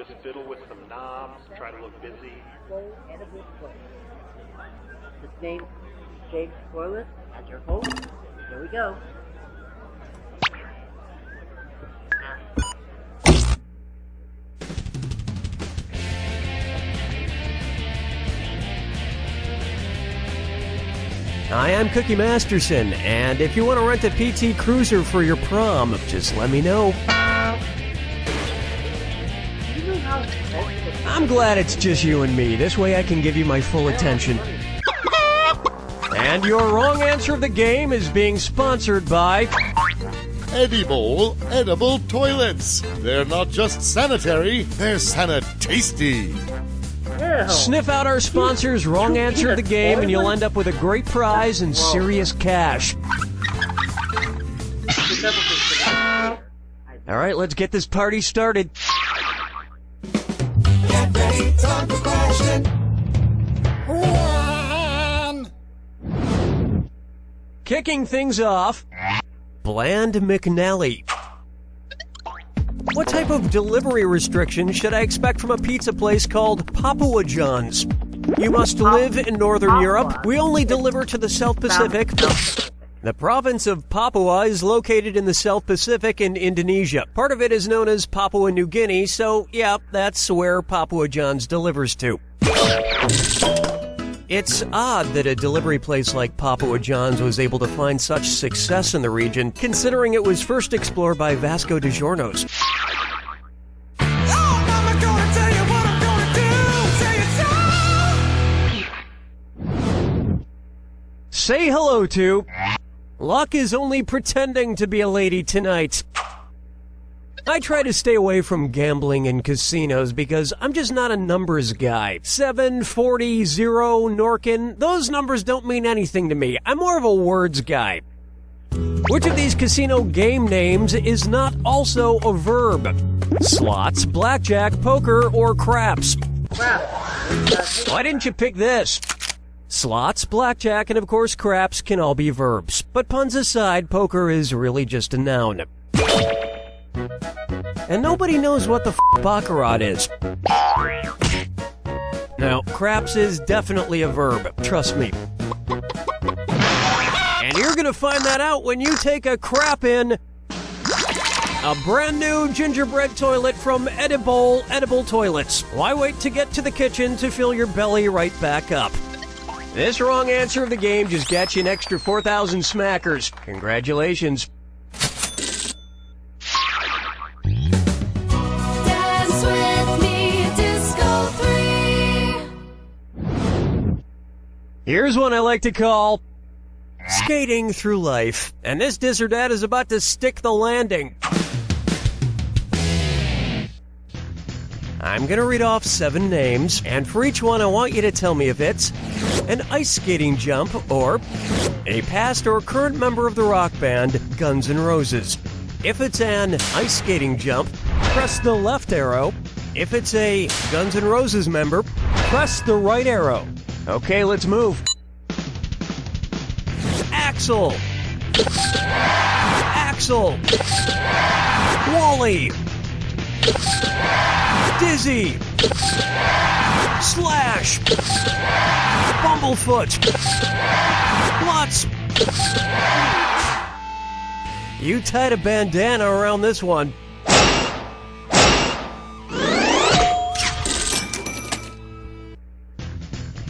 just fiddle with some knobs, try to look busy. Edible toilet. This name James Toilet as your host. Here we go. Hi, I'm Cookie Masterson, and if you want to rent a PT Cruiser for your prom, just let me know. I'm glad it's just you and me. This way I can give you my full attention. And your wrong answer of the game is being sponsored by Edi-Bowl edible toilets. They're not just sanitary, they're sanitasty. Sniff out our sponsor's wrong answer of the game and you'll end up with a great prize and serious cash. All right, let's get this party started. Get ready, time for question 1. Kicking things off, Bland McNally. What type of delivery restriction should I expect from a pizza place called Papua John's? You must live in Northern Europe. We only deliver to the South Pacific. The province of Papua is located in the South Pacific in Indonesia. Part of it is known as Papua New Guinea, so yeah, that's where Papua John's delivers to. It's odd that a delivery place like Papua John's was able to find such success in the region, considering it was first explored by Vasco da Jornos. Say hello to... Luck is only pretending to be a lady tonight. I try to stay away from gambling and casinos because I'm just not a numbers guy. 7, 40, 0, Norkin, those numbers don't mean anything to me. I'm more of a words guy. Which of these casino game names is not also a verb? Slots, blackjack, poker, or craps? Why didn't you pick this? Slots, blackjack, and of course craps can all be verbs. But puns aside, poker is really just a noun. And nobody knows what the baccarat is. Now, craps is definitely a verb, trust me. And you're gonna find that out when you take a crap in a brand new gingerbread toilet from Edi-Bowl Edible Toilets. Why wait to get to the kitchen to fill your belly right back up? This wrong answer of the game just got you an extra 4,000 smackers. Congratulations. Dance with me, Disco 3. Here's one I like to call skating through life. And this dis or dat is about to stick the landing. I'm gonna read off 7 names, and for each one I want you to tell me if it's an ice skating jump or a past or current member of the rock band Guns N' Roses. If it's an ice skating jump, press the left arrow. If it's a Guns N' Roses member, press the right arrow. Okay, let's move. Axel. Axel. Wally. Dizzy. Slash. Bumblefoot. Lutz. You tied a bandana around this one.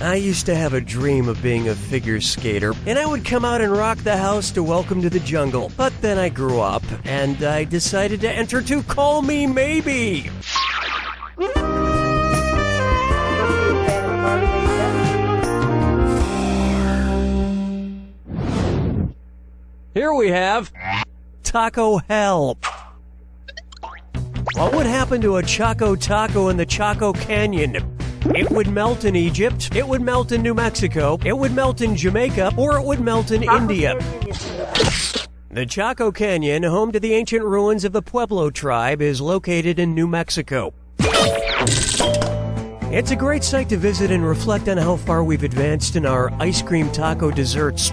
I used to have a dream of being a figure skater, and I would come out and rock the house to Welcome to the Jungle. But then I grew up, and I decided to enter to Call Me Maybe. Here we have Taco Hell. What would happen to a Choco Taco in the Chaco Canyon? It would melt in Egypt, it would melt in New Mexico, it would melt in Jamaica, or it would melt in India. The Chaco Canyon, home to the ancient ruins of the Pueblo tribe, is located in New Mexico. It's a great site to visit and reflect on how far we've advanced in our ice cream taco desserts.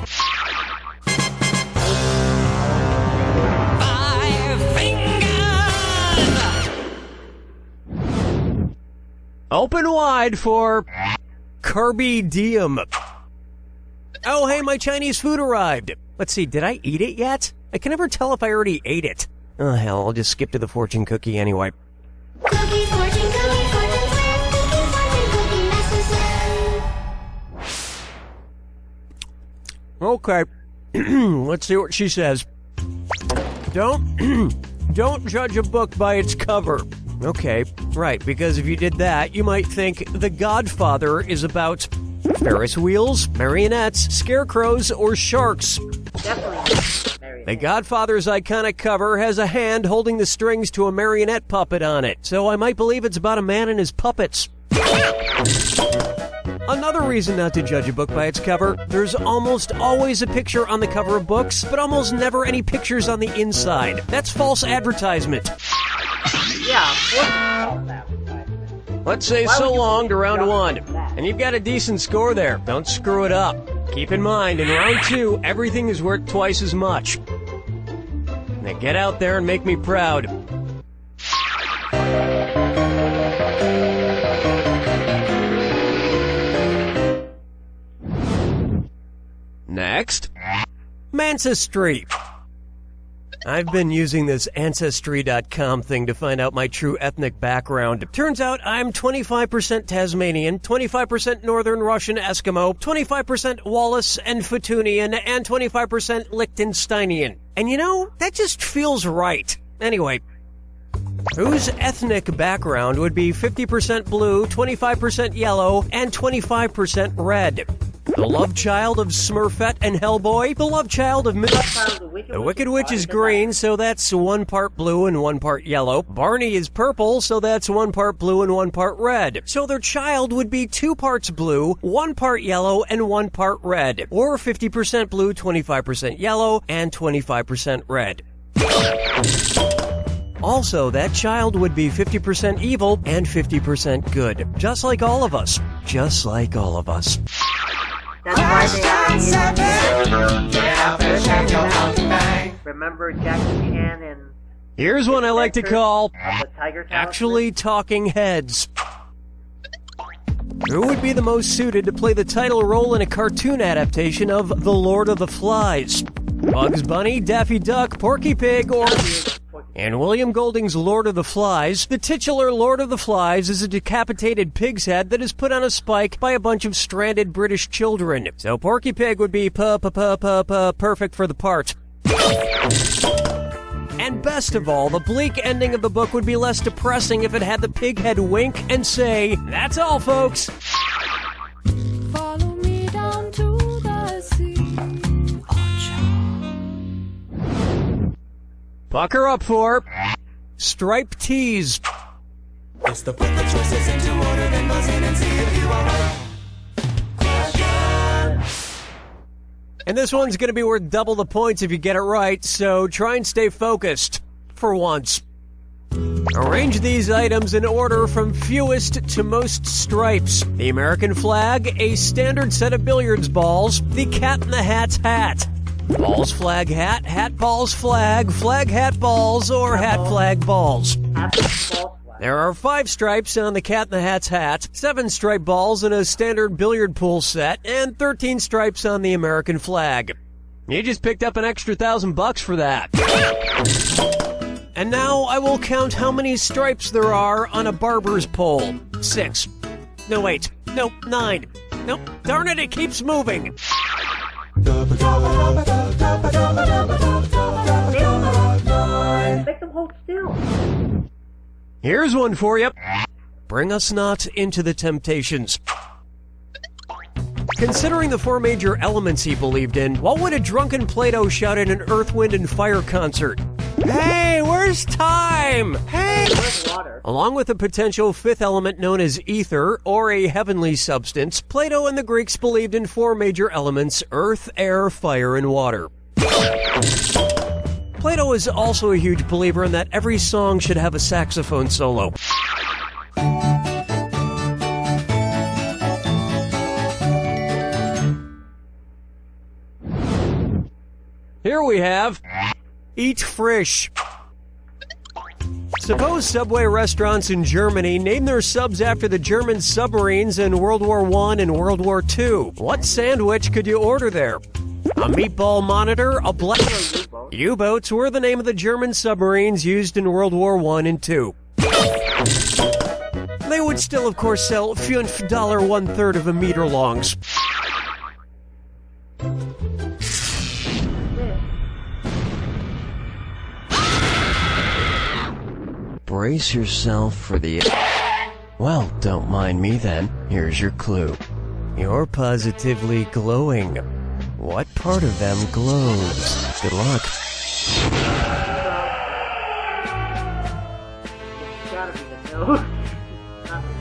Open wide for Carby Diem. Oh, hey, my Chinese food arrived. Let's see, did I eat it yet? I can never tell if I already ate it. Oh, hell, I'll just skip to the fortune cookie anyway. Cookie, fortune, cookie, master. Okay, let's see what she says. Don't judge a book by its cover. Okay, right, because if you did that, you might think The Godfather is about Ferris wheels, marionettes, scarecrows, or sharks. Definitely. The Godfather's iconic cover has a hand holding the strings to a marionette puppet on it, so I might believe it's about a man and his puppets. Another reason not to judge a book by its cover, there's almost always a picture on the cover of books, but almost never any pictures on the inside. That's false advertisement. Yeah, false advertisement. Let's say Why so would you long to round judge one. that? And you've got a decent score there. Don't screw it up. Keep in mind, in round two, everything is worth twice as much. Now get out there and make me proud. Next, Ancestry. I've been using this Ancestry.com thing to find out my true ethnic background. Turns out I'm 25% Tasmanian, 25% Northern Russian Eskimo, 25% Wallace and Futunian, and 25% Liechtensteinian. And you know, that just feels right. Anyway, whose ethnic background would be 50% blue, 25% yellow, and 25% red? The love child of Smurfette and Hellboy, the love child of The Wicked Witch is green, so that's 1 part blue and 1 part yellow. Barney is purple, so that's 1 part blue and 1 part red. So their child would be 2 parts blue, 1 part yellow, and 1 part red. Or 50% blue, 25% yellow, and 25% red. Also, that child would be 50% evil and 50% good. Just like all of us. Just like all of us. That's why they have the Remember Jackie Chan and Here's one I like to call the Tiger Talisman? Actually Talking Heads. Who would be the most suited to play the title role in a cartoon adaptation of The Lord of the Flies? Bugs Bunny, Daffy Duck, Porky Pig, or... In William Golding's Lord of the Flies, the titular Lord of the Flies is a decapitated pig's head that is put on a spike by a bunch of stranded British children. So Porky Pig would be perfect for the part. And best of all, the bleak ending of the book would be less depressing if it had the pig head wink and say, "That's all, folks." Follow me down to the sea. Pucker up for Stripe Tees. It's the put the choices into order, then buzz in and see if you are right. Question. And this one's going to be worth double the points if you get it right, so try and stay focused for once. Arrange these items in order from fewest to most stripes. The American flag, a standard set of billiards balls, the Cat in the Hat's hat. Balls, flag, hat, hat, balls, flag, hat, balls, or hat, flag, balls. There are 5 stripes on the Cat in the Hat's hat, 7 stripe balls in a standard billiard pool set, and 13 stripes on the American flag. You just picked up an extra $1,000 for that. And now I will count how many stripes there are on a barber's pole. 6. No, wait. Nope, 9. Nope, darn it, it keeps moving. Make them hold still. Here's one for you. Bring us not into the temptations. Considering the 4 major elements he believed in, what would a drunken Plato shout at an Earth, Wind, and Fire concert? Hey, where's time? Hey! Where's water? Along with a potential 5th element known as ether, or a heavenly substance, Plato and the Greeks believed in 4 major elements: earth, air, fire, and water. Plato is also a huge believer in that every song should have a saxophone solo. Here we have Eat Frisch. Suppose Subway restaurants in Germany name their subs after the German submarines in World War I and World War II. What sandwich could you order there? A meatball monitor, a black... U-boats were the name of the German submarines used in World War I and II. They would still, of course, sell $5 1/3 of a meter longs. Brace yourself for the... Well, don't mind me then. Here's your clue. You're positively glowing. What part of them glows? Good luck. It's gotta be the nose. Not the nose.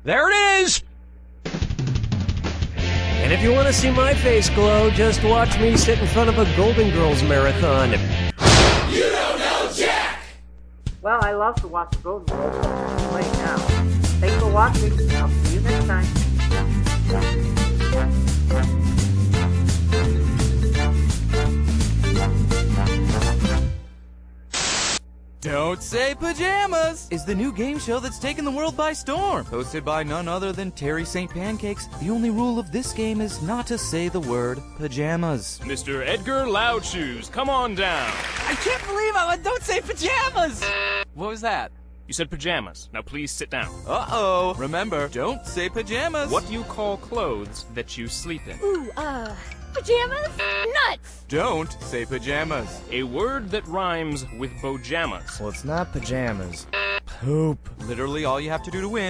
There it is! And if you want to see my face glow, just watch me sit in front of a Golden Girls marathon. You don't know Jack! Well, I love to watch the Golden Girls, but it's late now. Thanks for watching. I'll see you next time. Don't Say Pajamas is the new game show that's taken the world by storm. Hosted by none other than Terry St. Pancakes. The only rule of this game is not to say the word pajamas. Mr. Edgar Loudshoes, come on down. I can't believe I Don't Say Pajamas! What was that? You said pajamas. Now please sit down. Uh-oh. Remember, don't say pajamas. What do you call clothes that you sleep in? Ooh, pajamas? Nuts! Don't say pajamas. A word that rhymes with bojamas. Well, it's not pajamas. Poop. Literally all you have to do to win